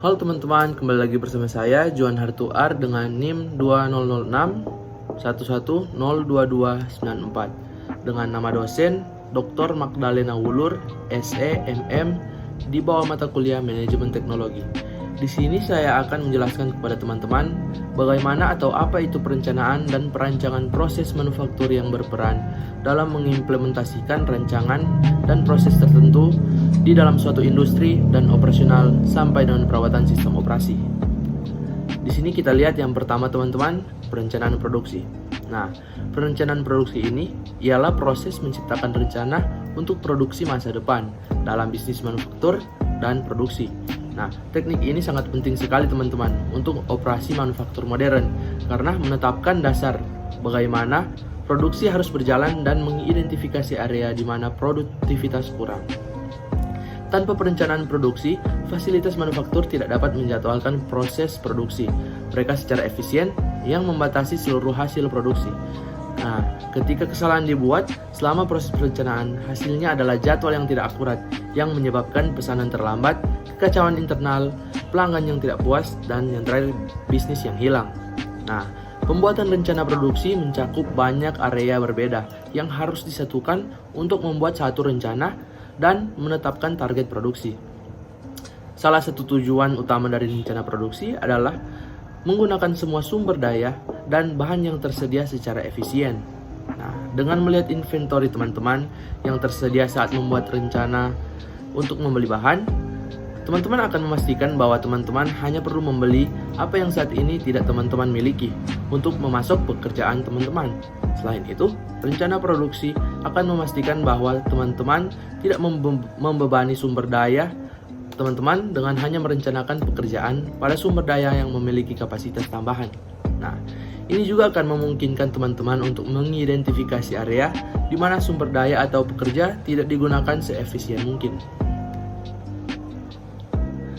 Halo teman-teman, kembali lagi bersama saya Juan Hartuar dengan NIM 2006 11022294 dengan nama dosen Dr. Magdalena Wulur, SE, MM di bawah mata kuliah Manajemen Teknologi. Di sini saya akan menjelaskan kepada teman-teman bagaimana atau apa itu perencanaan dan perancangan proses manufaktur yang berperan dalam mengimplementasikan rancangan dan proses tertentu di dalam suatu industri dan operasional sampai dengan perawatan sistem operasi. Di sini kita lihat yang pertama teman-teman, perencanaan produksi. Nah, perencanaan produksi ini ialah proses menciptakan rencana untuk produksi masa depan dalam bisnis manufaktur dan produksi. Nah, teknik ini sangat penting sekali teman-teman untuk operasi manufaktur modern karena menetapkan dasar bagaimana produksi harus berjalan dan mengidentifikasi area di mana produktivitas kurang. Tanpa perencanaan produksi, fasilitas manufaktur tidak dapat menjadwalkan proses produksi mereka secara efisien yang membatasi seluruh hasil produksi. Nah, ketika kesalahan dibuat selama proses perencanaan, hasilnya adalah jadwal yang tidak akurat yang menyebabkan pesanan terlambat, kekacauan internal, pelanggan yang tidak puas, dan yang terakhir bisnis yang hilang. Nah, pembuatan rencana produksi mencakup banyak area berbeda yang harus disatukan untuk membuat satu rencana dan menetapkan target produksi. Salah satu tujuan utama dari rencana produksi adalah menggunakan semua sumber daya dan bahan yang tersedia secara efisien. Nah, dengan melihat inventory teman-teman yang tersedia saat membuat rencana untuk membeli bahan, teman-teman akan memastikan bahwa teman-teman hanya perlu membeli apa yang saat ini tidak teman-teman miliki untuk memasok pekerjaan teman-teman. Selain itu, rencana produksi akan memastikan bahwa teman-teman tidak membebani sumber daya teman-teman dengan hanya merencanakan pekerjaan pada sumber daya yang memiliki kapasitas tambahan. Nah, ini juga akan memungkinkan teman-teman untuk mengidentifikasi area di mana sumber daya atau pekerja tidak digunakan seefisien mungkin.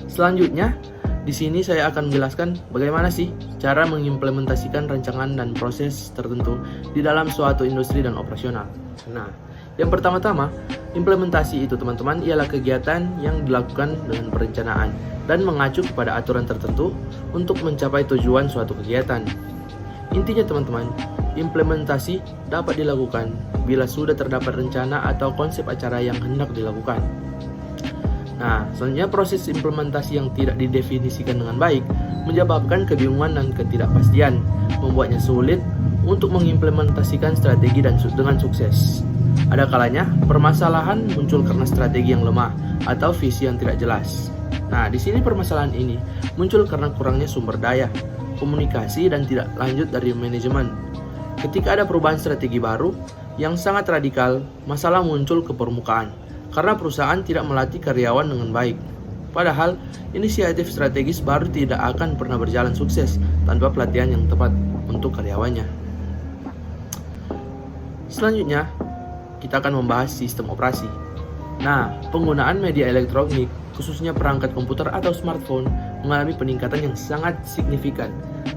Selanjutnya, di sini saya akan menjelaskan bagaimana sih cara mengimplementasikan rancangan dan proses tertentu di dalam suatu industri dan operasional. Nah, yang pertama-tama, implementasi itu teman-teman ialah kegiatan yang dilakukan dengan perencanaan dan mengacu kepada aturan tertentu untuk mencapai tujuan suatu kegiatan. Intinya teman-teman, implementasi dapat dilakukan bila sudah terdapat rencana atau konsep acara yang hendak dilakukan. Nah, selanjutnya proses implementasi yang tidak didefinisikan dengan baik menyebabkan kebingungan dan ketidakpastian, membuatnya sulit untuk mengimplementasikan strategi dengan sukses. Ada kalanya permasalahan muncul karena strategi yang lemah atau visi yang tidak jelas. Nah, di sini permasalahan ini muncul karena kurangnya sumber daya, komunikasi, dan tidak lanjut dari manajemen. Ketika ada perubahan strategi baru yang sangat radikal, masalah muncul ke permukaan karena perusahaan tidak melatih karyawan dengan baik. Padahal, inisiatif strategis baru tidak akan pernah berjalan sukses tanpa pelatihan yang tepat untuk karyawannya. Selanjutnya, kita akan membahas sistem operasi. Nah, penggunaan media elektronik, khususnya perangkat komputer atau smartphone, mengalami peningkatan yang sangat signifikan.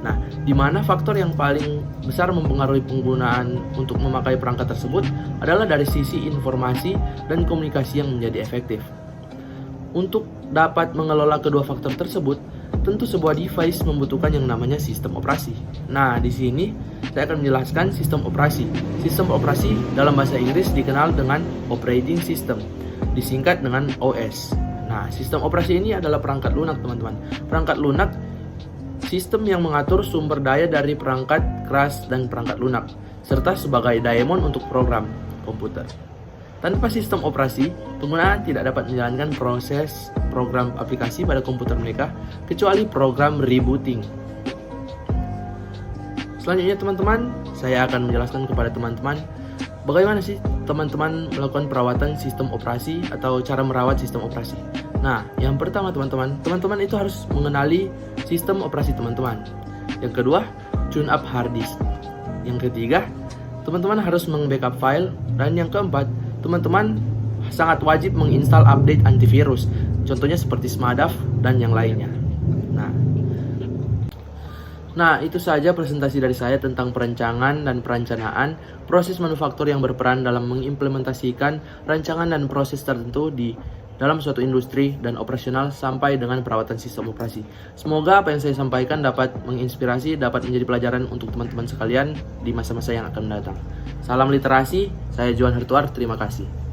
Nah, di mana faktor yang paling besar mempengaruhi penggunaan untuk memakai perangkat tersebut adalah dari sisi informasi dan komunikasi yang menjadi efektif. Untuk dapat mengelola kedua faktor tersebut, tentu sebuah device membutuhkan yang namanya sistem operasi. Nah, di sini saya akan menjelaskan sistem operasi. Sistem operasi dalam bahasa Inggris dikenal dengan operating system, disingkat dengan OS. Nah, sistem operasi ini adalah perangkat lunak, teman-teman. Perangkat lunak sistem yang mengatur sumber daya dari perangkat keras dan perangkat lunak, serta sebagai daemon untuk program komputer. Tanpa sistem operasi, pengguna tidak dapat menjalankan proses program aplikasi pada komputer mereka, kecuali program rebooting. Selanjutnya teman-teman, saya akan menjelaskan kepada teman-teman bagaimana sih teman-teman melakukan perawatan sistem operasi atau cara merawat sistem operasi. Nah, yang pertama teman-teman itu harus mengenali sistem operasi teman-teman. Yang kedua, tune up hard disk. Yang ketiga, teman-teman harus meng-backup file. Dan yang keempat, teman-teman sangat wajib menginstal update antivirus, contohnya seperti Smadaf dan yang lainnya. Nah, itu saja presentasi dari saya tentang perencanaan dan perencanaan proses manufaktur yang berperan dalam mengimplementasikan rancangan dan proses tertentu di dalam suatu industri dan operasional sampai dengan perawatan sistem operasi. Semoga apa yang saya sampaikan dapat menginspirasi, dapat menjadi pelajaran untuk teman-teman sekalian di masa-masa yang akan mendatang. Salam literasi, saya Johan Hertuar, terima kasih.